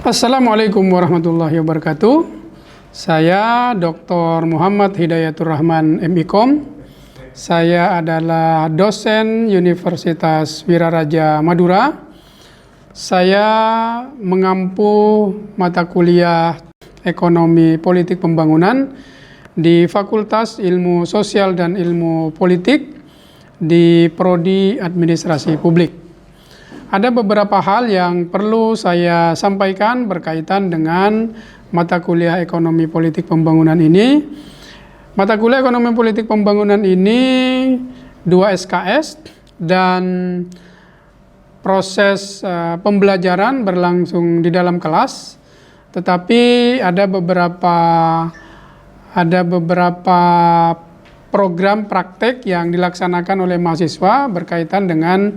Assalamualaikum warahmatullahi wabarakatuh. Saya Dr. Muhammad Hidayatur Rahman, MIKOM. Saya adalah dosen Universitas Wiraraja Madura. Saya mengampu mata kuliah Ekonomi Politik Pembangunan di Fakultas Ilmu Sosial dan Ilmu Politik di Prodi Administrasi Publik. Ada beberapa hal yang perlu saya sampaikan berkaitan dengan mata kuliah Ekonomi Politik Pembangunan ini. Mata kuliah Ekonomi Politik Pembangunan ini 2 SKS dan proses pembelajaran berlangsung di dalam kelas. Tetapi ada beberapa program praktek yang dilaksanakan oleh mahasiswa berkaitan dengan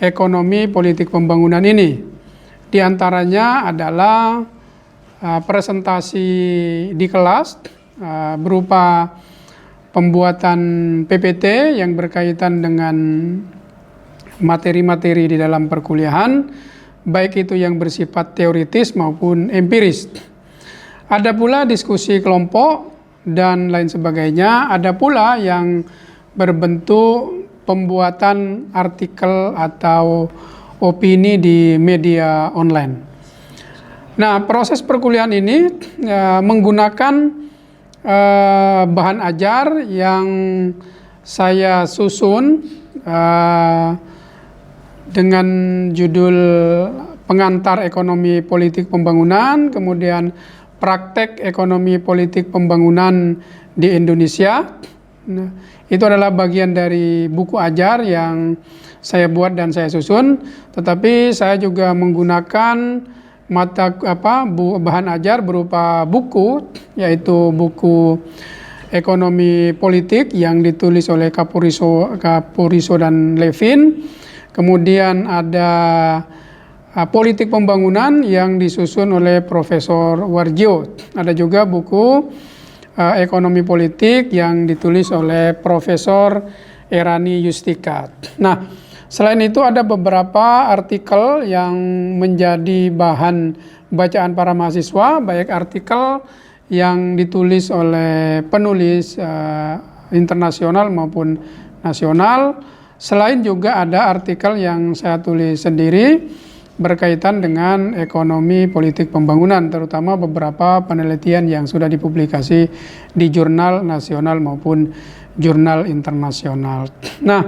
ekonomi politik pembangunan ini. Di antaranya adalah presentasi di kelas berupa pembuatan PPT yang berkaitan dengan materi-materi di dalam perkuliahan, baik itu yang bersifat teoritis maupun empiris. Ada pula diskusi kelompok dan lain sebagainya. Ada pula yang berbentuk pembuatan artikel atau opini di media online. Nah, proses perkuliahan ini menggunakan bahan ajar yang saya susun dengan judul Pengantar Ekonomi Politik Pembangunan, kemudian Praktek Ekonomi Politik Pembangunan di Indonesia. Nah, itu adalah bagian dari buku ajar yang saya buat dan saya susun, tetapi saya juga menggunakan bahan ajar berupa buku, yaitu buku Ekonomi Politik yang ditulis oleh Capuriso dan Levin. Kemudian ada Politik Pembangunan yang disusun oleh Profesor Wargio. Ada juga buku Ekonomi Politik yang ditulis oleh Profesor Erani Yustika. Nah, selain itu ada beberapa artikel yang menjadi bahan bacaan para mahasiswa, baik artikel yang ditulis oleh penulis internasional maupun nasional. Selain juga ada artikel yang saya tulis sendiri berkaitan dengan ekonomi politik pembangunan, terutama beberapa penelitian yang sudah dipublikasi di jurnal nasional maupun jurnal internasional. Nah,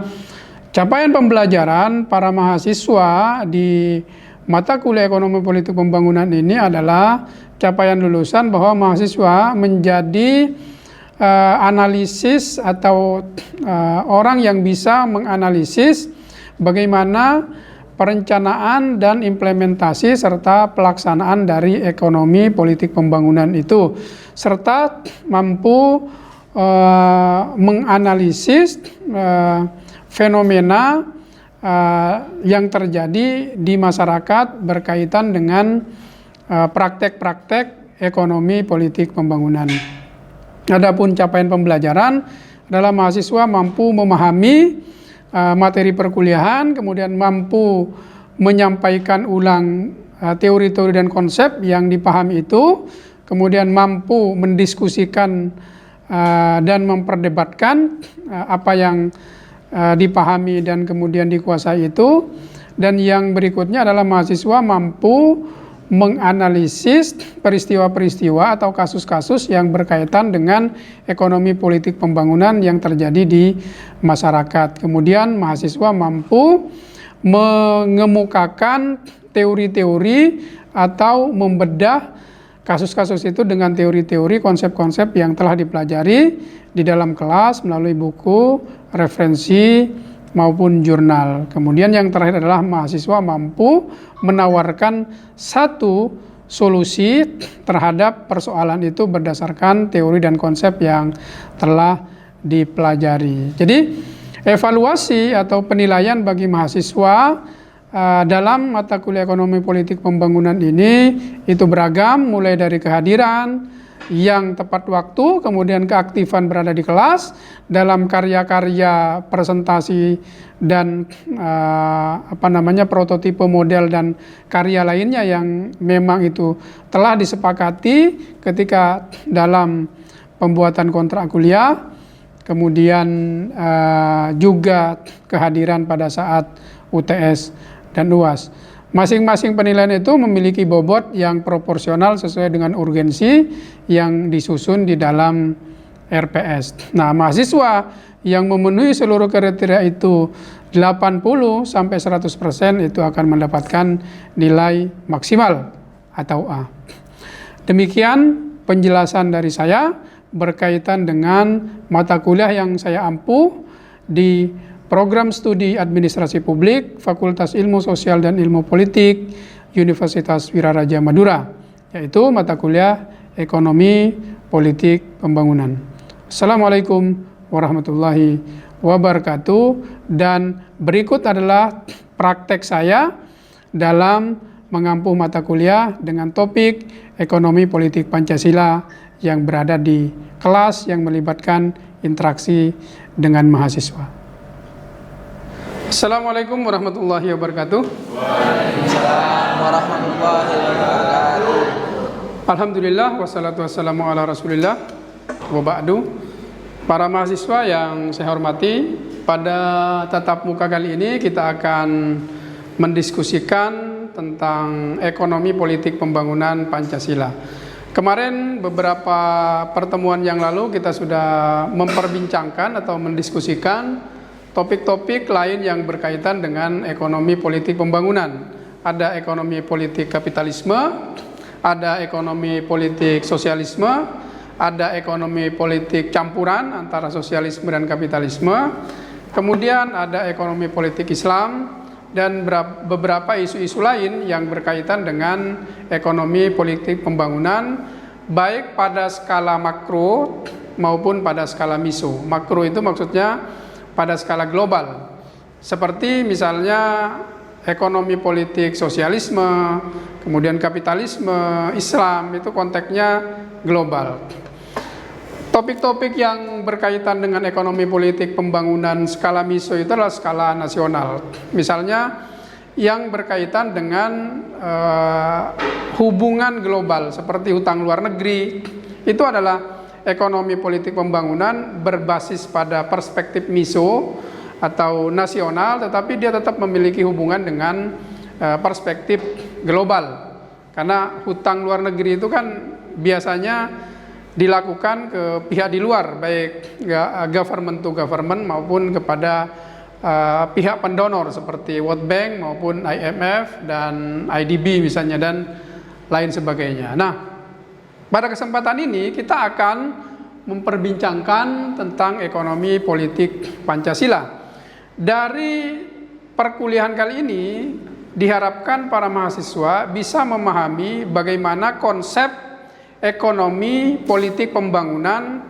capaian pembelajaran para mahasiswa di mata kuliah ekonomi politik pembangunan ini adalah capaian lulusan bahwa mahasiswa menjadi analisis atau orang yang bisa menganalisis bagaimana perencanaan dan implementasi serta pelaksanaan dari ekonomi politik pembangunan itu, serta mampu menganalisis fenomena yang terjadi di masyarakat berkaitan dengan praktek-praktek ekonomi politik pembangunan. Adapun capaian pembelajaran adalah mahasiswa mampu memahami materi perkuliahan, kemudian mampu menyampaikan ulang teori-teori dan konsep yang dipahami itu, kemudian mampu mendiskusikan dan memperdebatkan apa yang dipahami dan kemudian dikuasai itu. Dan yang berikutnya adalah mahasiswa mampu menganalisis peristiwa-peristiwa atau kasus-kasus yang berkaitan dengan ekonomi politik pembangunan yang terjadi di masyarakat. Kemudian mahasiswa mampu mengemukakan teori-teori atau membedah kasus-kasus itu dengan teori-teori, konsep-konsep yang telah dipelajari di dalam kelas melalui buku, referensi, maupun jurnal. Kemudian yang terakhir adalah mahasiswa mampu menawarkan satu solusi terhadap persoalan itu berdasarkan teori dan konsep yang telah dipelajari. Jadi evaluasi atau penilaian bagi mahasiswa dalam mata kuliah ekonomi politik pembangunan ini itu beragam, mulai dari kehadiran, yang tepat waktu, kemudian keaktifan berada di kelas dalam karya-karya presentasi dan prototipe model dan karya lainnya yang memang itu telah disepakati ketika dalam pembuatan kontrak kuliah, kemudian juga kehadiran pada saat UTS dan UAS. Masing-masing penilaian itu memiliki bobot yang proporsional sesuai dengan urgensi yang disusun di dalam RPS. Nah, mahasiswa yang memenuhi seluruh kriteria itu 80 sampai 100% itu akan mendapatkan nilai maksimal atau A. Demikian penjelasan dari saya berkaitan dengan mata kuliah yang saya ampuh di Program Studi Administrasi Publik, Fakultas Ilmu Sosial dan Ilmu Politik, Universitas Wiraraja Madura, yaitu mata kuliah Ekonomi Politik Pembangunan. Assalamualaikum warahmatullahi wabarakatuh, dan berikut adalah praktek saya dalam mengampu mata kuliah dengan topik Ekonomi Politik Pancasila yang berada di kelas yang melibatkan interaksi dengan mahasiswa. Assalamualaikum warahmatullahi wabarakatuh. Waalaikumsalam warahmatullahi wabarakatuh. Alhamdulillah, wassalatu wassalamu ala rasulillah, wa ba'du. Para mahasiswa yang saya hormati, pada tatap muka kali ini kita akan mendiskusikan tentang ekonomi politik pembangunan Pancasila. Kemarin beberapa pertemuan yang lalu kita sudah memperbincangkan atau mendiskusikan topik-topik lain yang berkaitan dengan ekonomi politik pembangunan. Ada ekonomi politik kapitalisme, ada ekonomi politik sosialisme, ada ekonomi politik campuran antara sosialisme dan kapitalisme, kemudian ada ekonomi politik Islam, dan beberapa isu-isu lain yang berkaitan dengan ekonomi politik pembangunan, baik pada skala makro maupun pada skala miso. Makro itu maksudnya pada skala global, seperti misalnya ekonomi politik sosialisme, kemudian kapitalisme, Islam, itu konteksnya global. Topik-topik yang berkaitan dengan ekonomi politik pembangunan skala miso itu adalah skala nasional. Misalnya yang berkaitan dengan hubungan global seperti hutang luar negeri, itu adalah ekonomi politik pembangunan berbasis pada perspektif miso atau nasional, tetapi dia tetap memiliki hubungan dengan perspektif global. Karena hutang luar negeri itu kan biasanya dilakukan ke pihak di luar, baik government to government maupun kepada pihak pendonor seperti World Bank maupun IMF dan IDB misalnya, dan lain sebagainya. Nah, pada kesempatan ini kita akan memperbincangkan tentang ekonomi politik Pancasila. Dari perkuliahan kali ini diharapkan para mahasiswa bisa memahami bagaimana konsep ekonomi politik pembangunan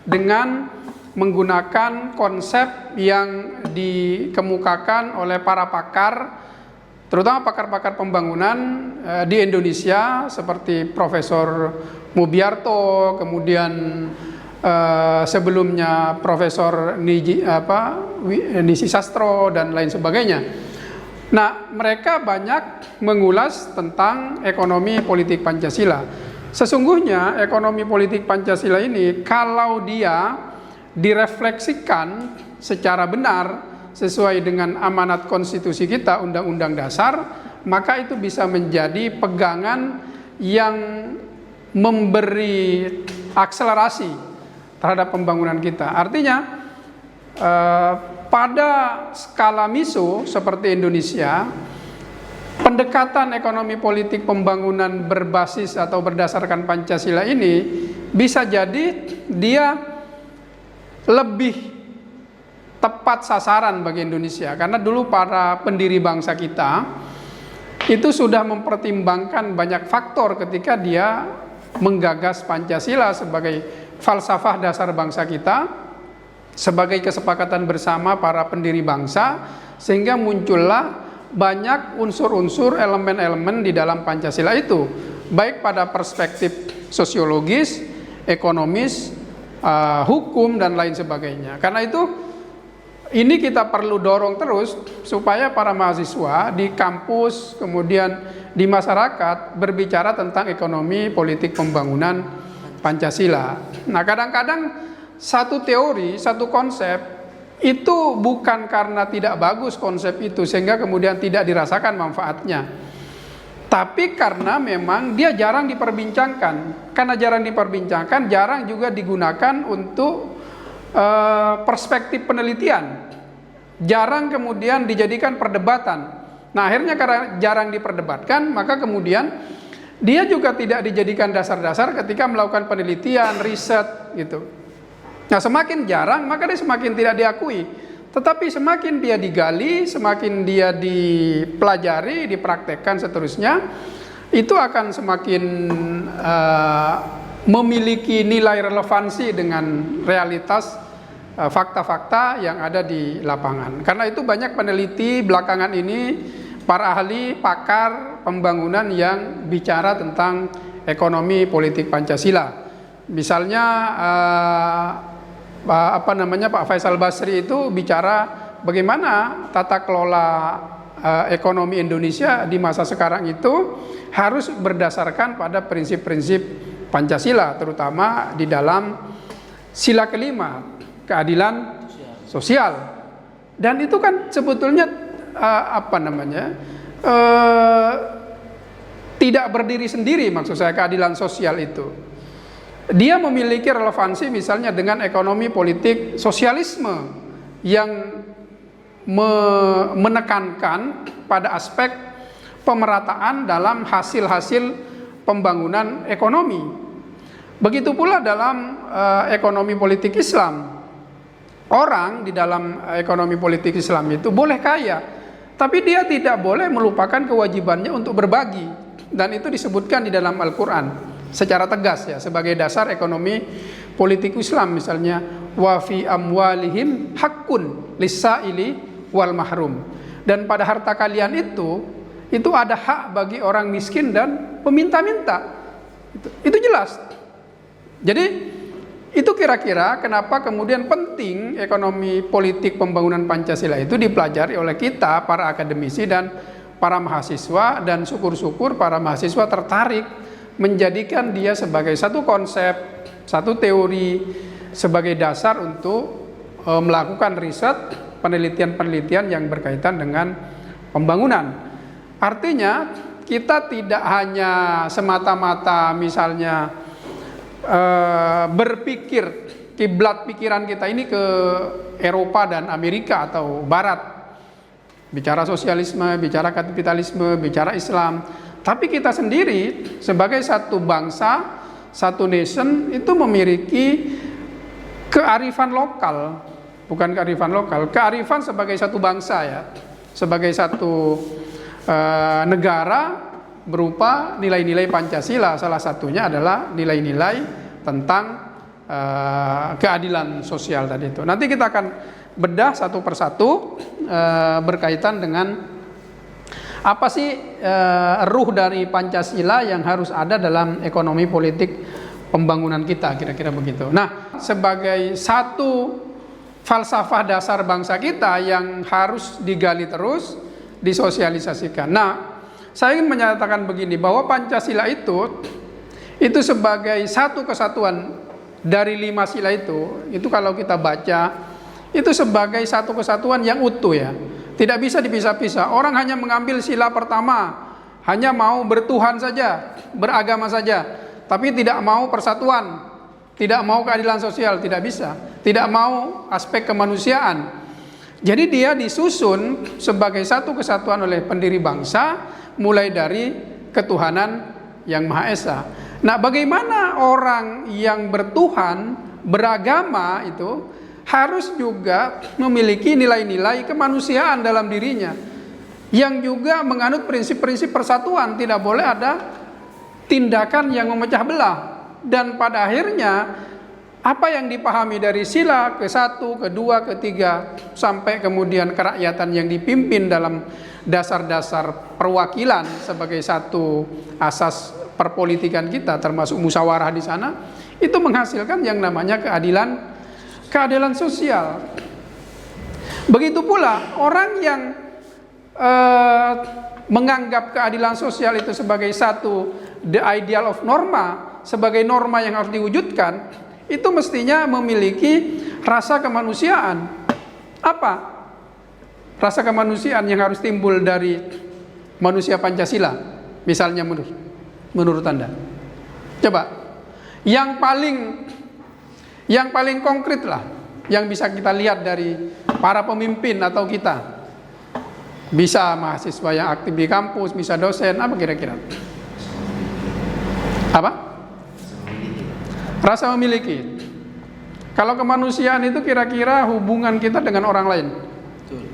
dengan menggunakan konsep yang dikemukakan oleh para pakar, terutama pakar-pakar pembangunan di Indonesia seperti Profesor Mubiarto, kemudian sebelumnya Profesor Nisi Sastro dan lain sebagainya. Nah, mereka banyak mengulas tentang ekonomi politik Pancasila. Sesungguhnya ekonomi politik Pancasila ini kalau dia direfleksikan secara benar sesuai dengan amanat konstitusi kita, Undang-Undang Dasar, maka itu bisa menjadi pegangan yang memberi akselerasi terhadap pembangunan kita. Artinya pada skala miso seperti Indonesia, pendekatan ekonomi politik pembangunan berbasis atau berdasarkan Pancasila ini bisa jadi dia lebih tepat sasaran bagi Indonesia, karena dulu para pendiri bangsa kita itu sudah mempertimbangkan banyak faktor ketika dia menggagas Pancasila sebagai falsafah dasar bangsa kita, sebagai kesepakatan bersama para pendiri bangsa, sehingga muncullah banyak unsur-unsur elemen-elemen di dalam Pancasila itu, baik pada perspektif sosiologis, ekonomis, hukum dan lain sebagainya. Karena itu ini kita perlu dorong terus supaya para mahasiswa di kampus kemudian di masyarakat berbicara tentang ekonomi politik pembangunan Pancasila. Nah, kadang-kadang satu teori, satu konsep itu bukan karena tidak bagus konsep itu sehingga kemudian tidak dirasakan manfaatnya, tapi karena memang dia jarang diperbincangkan. Karena jarang diperbincangkan, jarang juga digunakan untuk perspektif penelitian, jarang kemudian dijadikan perdebatan. Nah, akhirnya karena jarang diperdebatkan, maka kemudian dia juga tidak dijadikan dasar-dasar ketika melakukan penelitian, riset gitu. Nah, semakin jarang maka dia semakin tidak diakui. Tetapi semakin dia digali, semakin dia dipelajari, dipraktekkan seterusnya, itu akan semakin memiliki nilai relevansi dengan realitas fakta-fakta yang ada di lapangan. Karena itu banyak peneliti belakangan ini, para ahli, pakar pembangunan yang bicara tentang ekonomi politik Pancasila. Misalnya Pak Faisal Basri itu bicara bagaimana tata kelola ekonomi Indonesia di masa sekarang itu harus berdasarkan pada prinsip-prinsip Pancasila, terutama di dalam sila kelima, keadilan sosial. Dan itu kan sebetulnya tidak berdiri sendiri, maksud saya keadilan sosial itu. Dia memiliki relevansi misalnya dengan ekonomi politik sosialisme yang menekankan pada aspek pemerataan dalam hasil-hasil pembangunan ekonomi. Begitu pula dalam ekonomi politik Islam. Orang di dalam ekonomi politik Islam itu boleh kaya, tapi dia tidak boleh melupakan kewajibannya untuk berbagi. Dan itu disebutkan di dalam Al-Quran secara tegas ya, sebagai dasar ekonomi politik Islam. Misalnya, wa fi amwalihim haqqun lis-sa'ili wal mahrum. Dan pada harta kalian itu ada hak bagi orang miskin dan peminta-minta. Itu jelas. Jadi itu kira-kira kenapa kemudian penting ekonomi politik pembangunan Pancasila itu dipelajari oleh kita, para akademisi dan para mahasiswa, dan syukur-syukur para mahasiswa tertarik menjadikan dia sebagai satu konsep, satu teori, sebagai dasar untuk melakukan riset, penelitian-penelitian yang berkaitan dengan pembangunan. Artinya kita tidak hanya semata-mata misalnya berpikir, kiblat pikiran kita ini ke Eropa dan Amerika atau Barat, bicara sosialisme, bicara kapitalisme, bicara Islam. Tapi kita sendiri sebagai satu bangsa, satu nation itu memiliki kearifan lokal, bukan kearifan lokal, kearifan sebagai satu bangsa ya, sebagai satu negara berupa nilai-nilai Pancasila. Salah satunya adalah nilai-nilai tentang keadilan sosial tadi itu. Nanti kita akan bedah satu persatu berkaitan dengan apa sih ruh dari Pancasila yang harus ada dalam ekonomi politik pembangunan kita, kira-kira begitu. Nah, sebagai satu falsafah dasar bangsa kita yang harus digali terus, disosialisasikan. Nah, saya ingin menyatakan begini, bahwa Pancasila itu sebagai satu kesatuan dari 5 sila itu kalau kita baca, itu sebagai satu kesatuan yang utuh ya. Tidak bisa dipisah-pisah. Orang hanya mengambil sila pertama, hanya mau bertuhan saja, beragama saja, tapi tidak mau persatuan, tidak mau keadilan sosial, tidak bisa. Tidak mau aspek kemanusiaan. Jadi dia disusun sebagai satu kesatuan oleh pendiri bangsa, mulai dari ketuhanan yang Maha Esa. Nah, bagaimana orang yang bertuhan, beragama itu harus juga memiliki nilai-nilai kemanusiaan dalam dirinya, yang juga menganut prinsip-prinsip persatuan. Tidak boleh ada tindakan yang memecah belah. Dan pada akhirnya apa yang dipahami dari sila ke-1, ke-2, ke-3 sampai kemudian kerakyatan yang dipimpin dalam dasar-dasar perwakilan sebagai satu asas perpolitikan kita, termasuk musyawarah di sana, itu menghasilkan yang namanya keadilan sosial. Begitu pula orang yang menganggap keadilan sosial itu sebagai satu the ideal of norma, sebagai norma yang harus diwujudkan, itu mestinya memiliki rasa kemanusiaan. Apa rasa kemanusiaan yang harus timbul dari manusia Pancasila? Misalnya menurut Anda, coba yang paling konkret lah, yang bisa kita lihat dari para pemimpin atau kita, bisa mahasiswa yang aktif di kampus, bisa dosen, apa kira-kira? Apa? Rasa memiliki. Kalau kemanusiaan itu kira-kira hubungan kita dengan orang lain. Betul.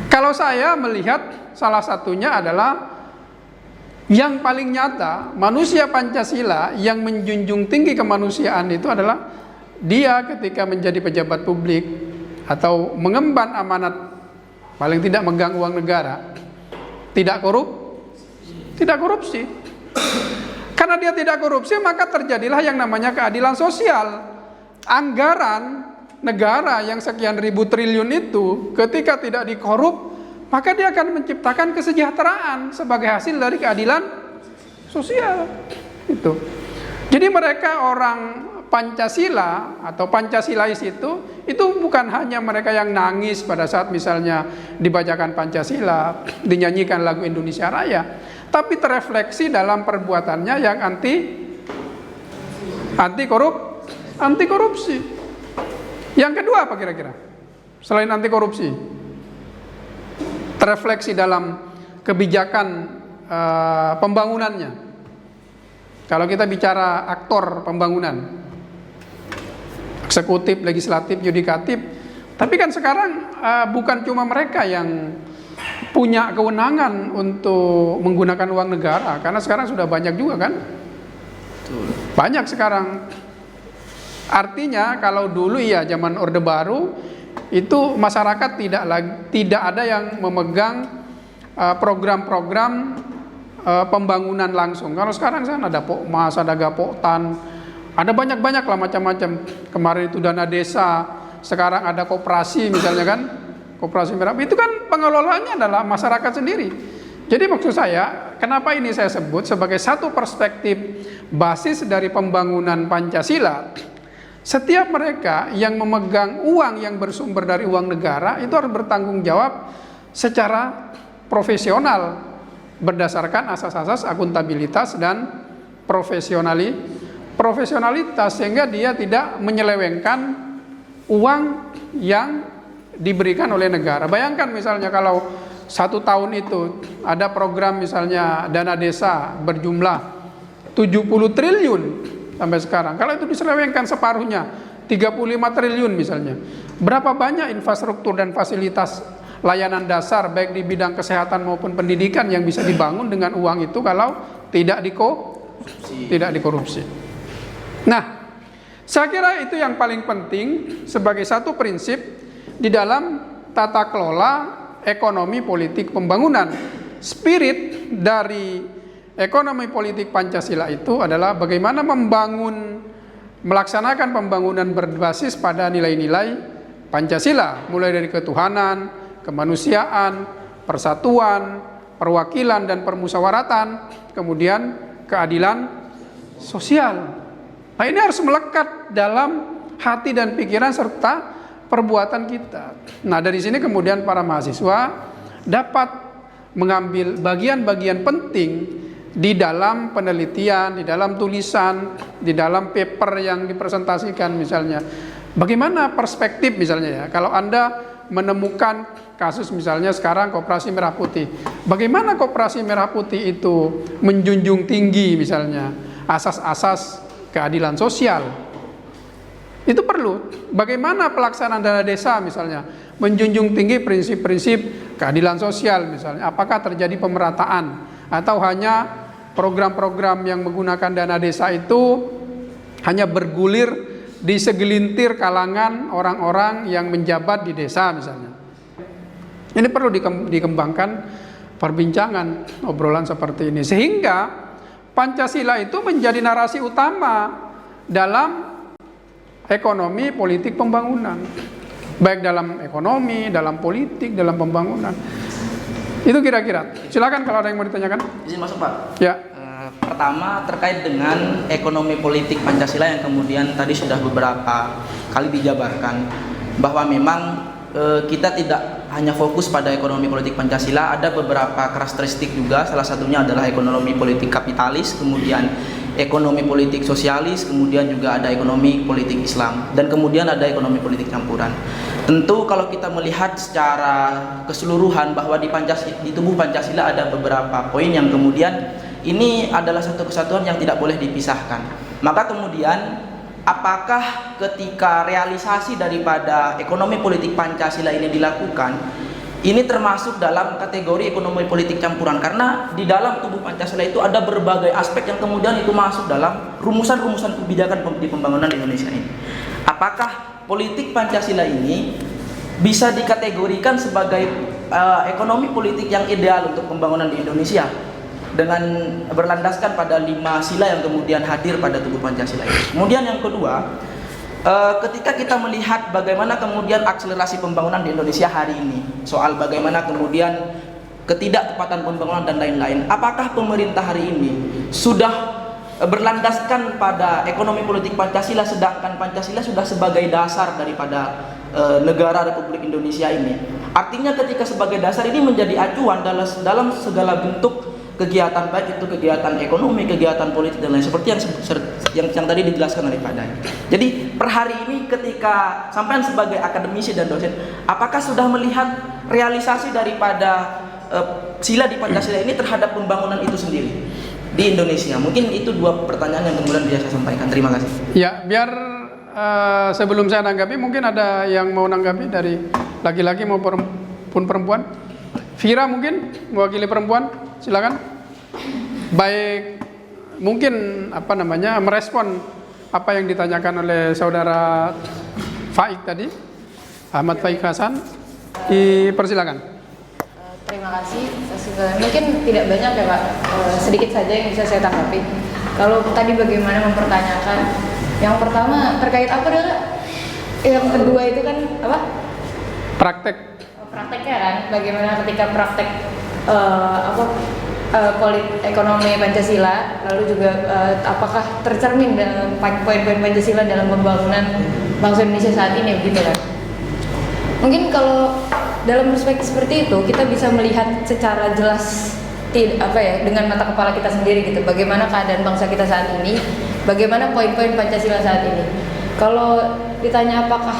Kalau saya melihat salah satunya adalah yang paling nyata, manusia Pancasila yang menjunjung tinggi kemanusiaan itu adalah dia ketika menjadi pejabat publik atau mengemban amanat, paling tidak megang uang negara, tidak korupsi. Karena dia tidak korupsi, maka terjadilah yang namanya keadilan sosial. Anggaran negara yang sekian ribu triliun itu ketika tidak dikorup, maka dia akan menciptakan kesejahteraan sebagai hasil dari keadilan sosial. Itu. Jadi mereka orang Pancasila atau Pancasilais itu bukan hanya mereka yang nangis pada saat misalnya dibacakan Pancasila, dinyanyikan lagu Indonesia Raya, tapi terefleksi dalam perbuatannya yang anti korupsi. Yang kedua apa kira-kira? Selain anti korupsi, terefleksi dalam kebijakan pembangunannya. Kalau kita bicara aktor pembangunan, eksekutif, legislatif, yudikatif, tapi kan sekarang bukan cuma mereka yang punya kewenangan untuk menggunakan uang negara, karena sekarang sudah banyak juga kan? Banyak sekarang. Artinya kalau dulu ya zaman Orde Baru itu masyarakat tidak ada yang memegang program-program pembangunan langsung. Kalau sekarang kan ada Pokmas, ada Gapoktan, ada banyak-banyak lah macam-macam. Kemarin itu dana desa, sekarang ada koperasi misalnya kan, koperasi merah. Itu kan pengelolaannya adalah masyarakat sendiri. Jadi maksud saya, kenapa ini saya sebut sebagai satu perspektif basis dari pembangunan Pancasila. Setiap mereka yang memegang uang yang bersumber dari uang negara itu harus bertanggung jawab secara profesional berdasarkan asas-asas akuntabilitas dan profesionalitas, sehingga dia tidak menyelewengkan uang yang diberikan oleh negara. Bayangkan misalnya kalau 1 tahun itu ada program misalnya dana desa berjumlah 70 triliun sampai sekarang. Kalau itu diselewengkan separuhnya 35 triliun misalnya. Berapa banyak infrastruktur dan fasilitas layanan dasar baik di bidang kesehatan maupun pendidikan yang bisa dibangun dengan uang itu kalau tidak dikorupsi. Nah, saya kira itu yang paling penting sebagai satu prinsip di dalam tata kelola ekonomi politik pembangunan. Spirit dari ekonomi politik Pancasila itu adalah bagaimana melaksanakan pembangunan berbasis pada nilai-nilai Pancasila, mulai dari ketuhanan, kemanusiaan, persatuan, perwakilan dan permusyawaratan, kemudian keadilan sosial. Nah, ini harus melekat dalam hati dan pikiran serta perbuatan kita. Nah, dari sini kemudian para mahasiswa dapat mengambil bagian-bagian penting di dalam penelitian, di dalam tulisan, di dalam paper yang dipresentasikan misalnya. Bagaimana perspektif misalnya ya, kalau Anda menemukan kasus misalnya sekarang Koperasi Merah Putih. Bagaimana Koperasi Merah Putih itu menjunjung tinggi misalnya asas-asas keadilan sosial. Itu perlu. Bagaimana pelaksanaan dana desa misalnya menjunjung tinggi prinsip-prinsip keadilan sosial misalnya. Apakah terjadi pemerataan atau hanya program-program yang menggunakan dana desa itu hanya bergulir di segelintir kalangan orang-orang yang menjabat di desa misalnya. Ini perlu dikembangkan perbincangan, obrolan seperti ini, sehingga Pancasila itu menjadi narasi utama dalam ekonomi politik pembangunan, baik dalam ekonomi, dalam politik, dalam pembangunan. Itu kira-kira. Silakan kalau ada yang mau ditanyakan. Izin masuk, Pak. Ya. Pertama terkait dengan ekonomi politik Pancasila yang kemudian tadi sudah beberapa kali dijabarkan bahwa memang kita tidak hanya fokus pada ekonomi politik Pancasila, ada beberapa karakteristik juga, salah satunya adalah ekonomi politik kapitalis, kemudian ekonomi politik sosialis, kemudian juga ada ekonomi politik Islam, dan kemudian ada ekonomi politik campuran. Tentu kalau kita melihat secara keseluruhan bahwa di tubuh Pancasila ada beberapa poin yang kemudian ini adalah satu kesatuan yang tidak boleh dipisahkan. Maka kemudian apakah ketika realisasi daripada ekonomi politik Pancasila ini dilakukan, ini termasuk dalam kategori ekonomi politik campuran? Karena di dalam tubuh Pancasila itu ada berbagai aspek yang kemudian itu masuk dalam rumusan-rumusan kebijakan di pembangunan di Indonesia ini. Apakah politik Pancasila ini bisa dikategorikan sebagai ekonomi politik yang ideal untuk pembangunan di Indonesia dengan berlandaskan pada 5 sila yang kemudian hadir pada tubuh Pancasila ini? Kemudian yang kedua, ketika kita melihat bagaimana kemudian akselerasi pembangunan di Indonesia hari ini, soal bagaimana kemudian ketidaktepatan pembangunan dan lain-lain, apakah pemerintah hari ini sudah berlandaskan pada ekonomi politik Pancasila, sedangkan Pancasila sudah sebagai dasar daripada negara Republik Indonesia ini? Artinya ketika sebagai dasar ini menjadi acuan dalam segala bentuk kegiatan, baik itu kegiatan ekonomi, kegiatan politik dan lain, seperti yang tadi dijelaskan oleh Pak Dani. Jadi per hari ini ketika sampean sebagai akademisi dan dosen, apakah sudah melihat realisasi daripada sila di Pancasila ini terhadap pembangunan itu sendiri di Indonesia? Mungkin itu 2 pertanyaan yang kemudian bisa saya sampaikan. Terima kasih. Ya, biar sebelum saya nanggapi, mungkin ada yang mau nanggapi dari laki-laki maupun perempuan. Vira mungkin mewakili perempuan. Silakan. Baik, mungkin merespon apa yang ditanyakan oleh saudara Faik tadi, Ahmad Faik Hasan. Dipersilakan. Terima kasih. Mungkin tidak banyak ya Pak, sedikit saja yang bisa saya tanggapi. Kalau tadi bagaimana mempertanyakan, yang pertama terkait apa dulu? Yang kedua itu kan apa? Prakteknya kan, bagaimana ketika praktek ekonomi Pancasila, lalu juga apakah tercermin dalam poin-poin Pancasila dalam pembangunan bangsa Indonesia saat ini, begitu kan? Mungkin kalau dalam perspektif seperti itu kita bisa melihat secara jelas dengan mata kepala kita sendiri gitu, bagaimana keadaan bangsa kita saat ini, bagaimana poin-poin Pancasila saat ini. Kalau ditanya apakah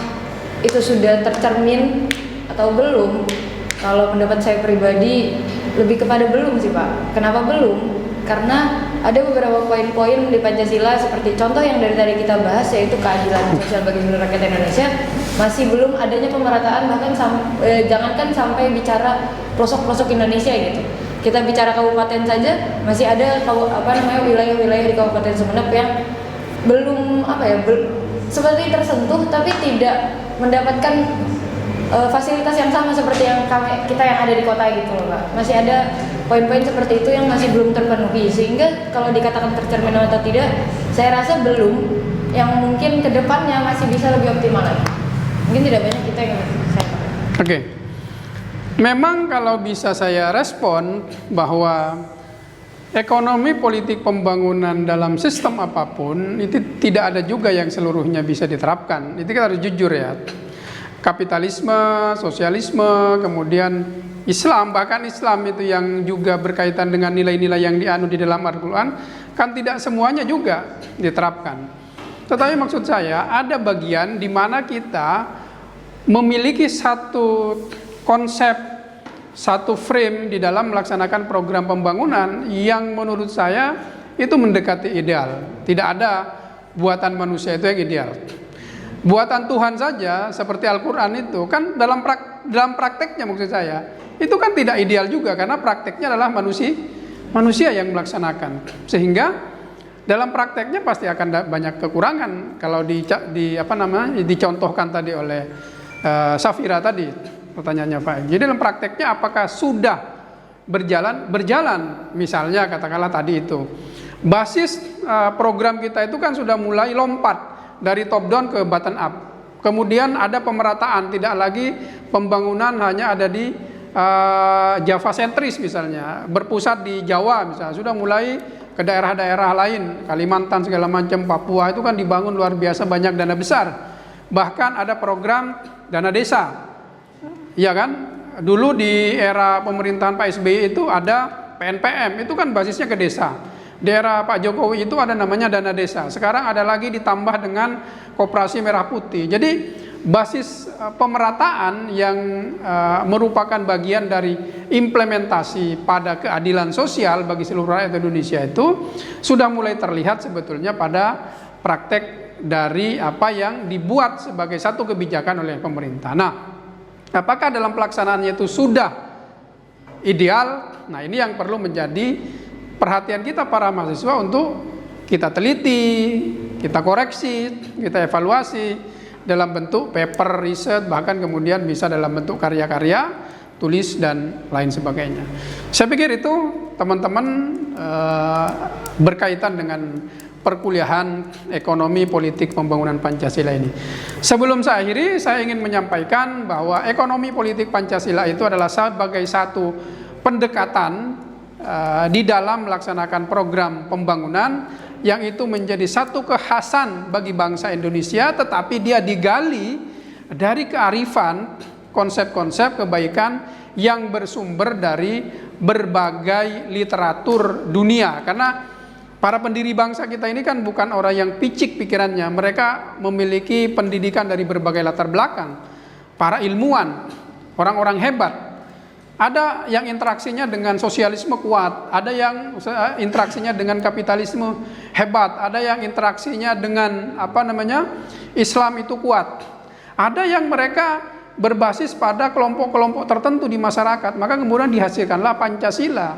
itu sudah tercermin atau belum, kalau pendapat saya pribadi lebih kepada belum sih Pak. Kenapa belum? Karena ada beberapa poin-poin di Pancasila, seperti contoh yang dari tadi kita bahas, yaitu keadilan sosial bagi seluruh rakyat Indonesia, masih belum adanya pemerataan, bahkan jangankan sampai bicara pelosok-pelosok Indonesia gitu. Kita bicara kabupaten saja, masih ada wilayah-wilayah di Kabupaten Sumeneb yang belum seperti tersentuh, tapi tidak mendapatkan fasilitas yang sama seperti kita yang ada di kota gitu loh Pak. Masih ada poin-poin seperti itu yang masih belum terpenuhi, sehingga kalau dikatakan tercermin atau tidak, saya rasa belum. Yang mungkin kedepannya masih bisa lebih optimal lagi. Mungkin tidak banyak kita yang saya. Oke. Memang kalau bisa saya respon bahwa ekonomi politik pembangunan dalam sistem apapun itu tidak ada juga yang seluruhnya bisa diterapkan. Itu kita harus jujur ya. Kapitalisme, sosialisme, kemudian Islam, bahkan Islam itu yang juga berkaitan dengan nilai-nilai yang dianut di dalam Al-Quran, kan tidak semuanya juga diterapkan. Tetapi maksud saya ada bagian di mana kita memiliki satu konsep, satu frame di dalam melaksanakan program pembangunan yang menurut saya itu mendekati ideal. Tidak ada buatan manusia itu yang ideal. Buatan Tuhan saja seperti Al-Quran itu kan dalam prakteknya, maksud saya itu kan tidak ideal juga, karena prakteknya adalah manusia yang melaksanakan, sehingga dalam prakteknya pasti akan banyak kekurangan. Kalau dicontohkan tadi oleh Safira tadi pertanyaannya Pak. Jadi dalam prakteknya apakah sudah berjalan? Misalnya katakanlah tadi itu basis program kita itu kan sudah mulai lompat dari top down ke bottom up. Kemudian ada pemerataan, tidak lagi pembangunan hanya ada di Java sentris misalnya, berpusat di Jawa misalnya, sudah mulai ke daerah-daerah lain, Kalimantan segala macam, Papua itu kan dibangun luar biasa banyak dana besar. Bahkan ada program dana desa. Iya kan? Dulu di era pemerintahan Pak SBY itu ada PNPM, itu kan basisnya ke desa. Di era Pak Jokowi itu ada namanya dana desa. Sekarang ada lagi ditambah dengan koperasi merah putih. Jadi basis pemerataan yang merupakan bagian dari implementasi pada keadilan sosial bagi seluruh rakyat Indonesia itu sudah mulai terlihat sebetulnya pada praktek dari apa yang dibuat sebagai satu kebijakan oleh pemerintah. Nah, apakah dalam pelaksanaannya itu sudah ideal? Nah, ini yang perlu menjadi perhatian kita para mahasiswa untuk kita teliti, kita koreksi, kita evaluasi dalam bentuk paper, riset, bahkan kemudian bisa dalam bentuk karya-karya, tulis, dan lain sebagainya. Saya pikir itu teman-teman berkaitan dengan perkuliahan ekonomi politik pembangunan Pancasila ini. Sebelum saya akhiri, saya ingin menyampaikan bahwa ekonomi politik Pancasila itu adalah sebagai satu pendekatan di dalam melaksanakan program pembangunan yang itu menjadi satu kekhasan bagi bangsa Indonesia, tetapi dia digali dari kearifan konsep-konsep kebaikan yang bersumber dari berbagai literatur dunia. Karena para pendiri bangsa kita ini kan bukan orang yang picik pikirannya, mereka memiliki pendidikan dari berbagai latar belakang, para ilmuwan, orang-orang hebat. Ada yang interaksinya dengan sosialisme kuat, ada yang interaksinya dengan kapitalisme hebat, ada yang interaksinya dengan Islam itu kuat. Ada yang mereka berbasis pada kelompok-kelompok tertentu di masyarakat, maka kemudian dihasilkanlah Pancasila.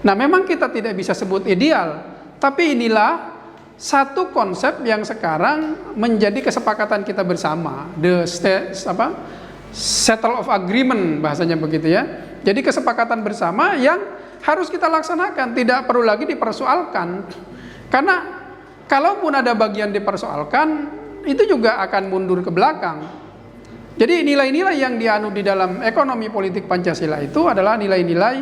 Nah, memang kita tidak bisa sebut ideal, tapi inilah satu konsep yang sekarang menjadi kesepakatan kita bersama, settle of agreement bahasanya begitu ya. Jadi kesepakatan bersama yang harus kita laksanakan, tidak perlu lagi dipersoalkan. Karena kalaupun ada bagian dipersoalkan, itu juga akan mundur ke belakang. Jadi nilai-nilai yang dianut di dalam ekonomi politik Pancasila itu adalah nilai-nilai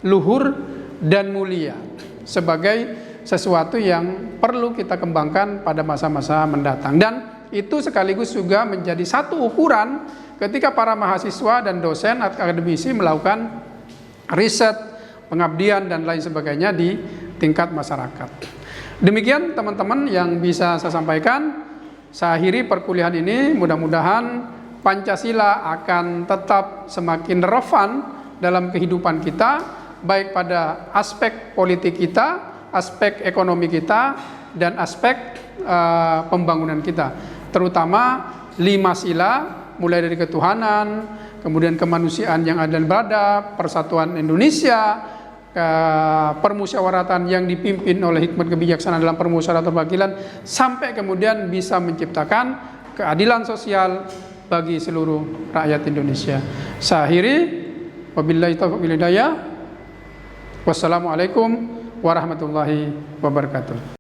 luhur dan mulia sebagai sesuatu yang perlu kita kembangkan pada masa-masa mendatang. Dan itu sekaligus juga menjadi satu ukuran ketika para mahasiswa dan dosen atau akademisi melakukan riset, pengabdian, dan lain sebagainya di tingkat masyarakat. Demikian teman-teman yang bisa saya sampaikan. Saya akhiri perkuliahan ini, mudah-mudahan Pancasila akan tetap semakin relevan dalam kehidupan kita, baik pada aspek politik kita, aspek ekonomi kita, dan aspek pembangunan kita. Terutama 5 sila, mulai dari ketuhanan, kemudian kemanusiaan yang adil dan beradab, persatuan Indonesia, permusyawaratan yang dipimpin oleh hikmat kebijaksanaan dalam permusyawaratan perwakilan, sampai kemudian bisa menciptakan keadilan sosial bagi seluruh rakyat Indonesia. Saya akhiri, wabillahi taufiq wal hidayah. Wassalamualaikum warahmatullahi wabarakatuh.